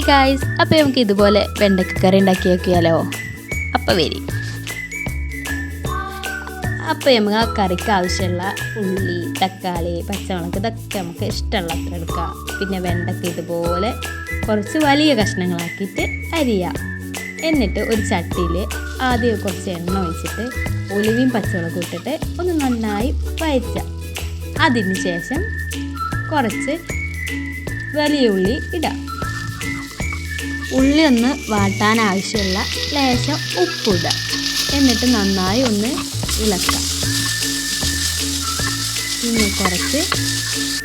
Hi guys, അപ്പോൾ നമുക്ക് ഇതുപോലെ വെണ്ടക്ക കറി ഉണ്ടാക്കി നോക്കിയാലോ. അപ്പോൾ വരി. അപ്പോൾ നമുക്ക് ആ കറിക്ക് ആവശ്യമുള്ള ഉള്ളി, തക്കാളി, പച്ചമുളക് ഇതൊക്കെ നമുക്ക് ഇഷ്ടമുള്ള അത്ര എടുക്കാം. പിന്നെ വെണ്ടക്ക ഇതുപോലെ കുറച്ച് വലിയ കഷ്ണങ്ങളാക്കിയിട്ട് അരിയാം. എന്നിട്ട് ഒരു ചട്ടിയിൽ ആദ്യം കുറച്ച് എണ്ണ ഒഴിച്ചിട്ട് ഉലുവയും പച്ചമുളകും ഇട്ടിട്ട് ഒന്ന് നന്നായി വഴറ്റുക. അതിന് ശേഷം കുറച്ച് വലിയ ഉള്ളി ഇടാം. ഉള്ളി ഒന്ന് വാട്ടാൻ ആവശ്യമുള്ള ലേശം ഉപ്പിടുക. എന്നിട്ട് നന്നായി ഒന്ന് ഇളക്കാം. പിന്നെ കുറച്ച്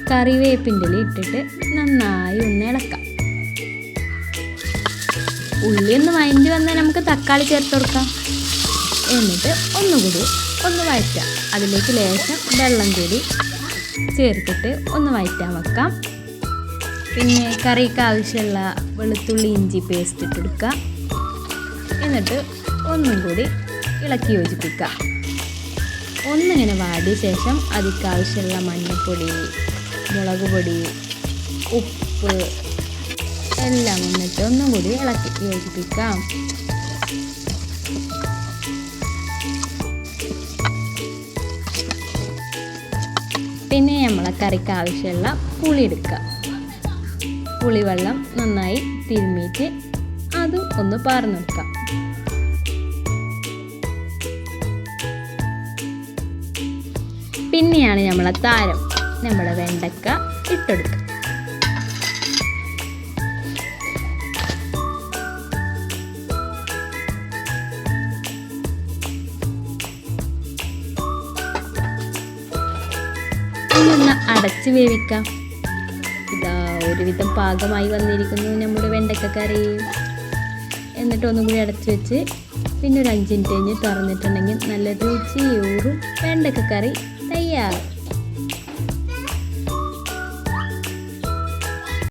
കറിവേപ്പിൻ്റെ ഇല ഇട്ടിട്ട് നന്നായി ഒന്ന് ഇളക്കാം. ഉള്ളി ഒന്ന് വഴണ്ടി വന്നാൽ നമുക്ക് തക്കാളി ചേർത്ത് കൊടുക്കാം. എന്നിട്ട് ഒന്നുകൂടി ഒന്ന് വഴറ്റാം. അതിലേക്ക് ലേശം വെള്ളം കൂടി ചേർത്തിട്ട് ഒന്ന് വഴറ്റാൻ വെക്കാം. പിന്നെ കറിക്ക് ആവശ്യമുള്ള വെളുത്തുള്ളി ഇഞ്ചി പേസ്റ്റ് ഇട്ടെടുക്കുക. എന്നിട്ട് ഒന്നും കൂടി ഇളക്കി യോജിപ്പിക്കുക. ഒന്നിങ്ങനെ വാടിയ ശേഷം അതിക്ക് ആവശ്യമുള്ള മഞ്ഞൾപ്പൊടി, മുളക് പൊടി, ഉപ്പ് എല്ലാം വന്നിട്ട് ഒന്നും കൂടി ഇളക്കി യോജിപ്പിക്കാം. പിന്നെ നമ്മളെ കറിക്ക് ആവശ്യമുള്ള പുളി എടുക്കുക. പുളിവെള്ളം നന്നായി തിരുമ്മിയിട്ട് അതും ഒന്ന് പാർന്നെടുക്കാം. പിന്നെയാണ് നമ്മളെ താരം, നമ്മുടെ വെണ്ടക്ക ഇട്ടെടുക്കുക. ഇതൊന്ന് അടച്ച് വേവിക്കാം. ഇതാ ഒരുവിധം പാകമായി വന്നിരിക്കുന്നു നമ്മുടെ വെണ്ടക്ക കറി. എന്നിട്ട് ഒന്നും കൂടി അടച്ച് വെച്ച് പിന്നെ ഒരു 5 മിനിറ്റ് കഴിഞ്ഞ് തുറന്നിട്ടുണ്ടെങ്കിൽ നല്ല രുചിയൂറും വെണ്ടക്ക കറി തയ്യാർ.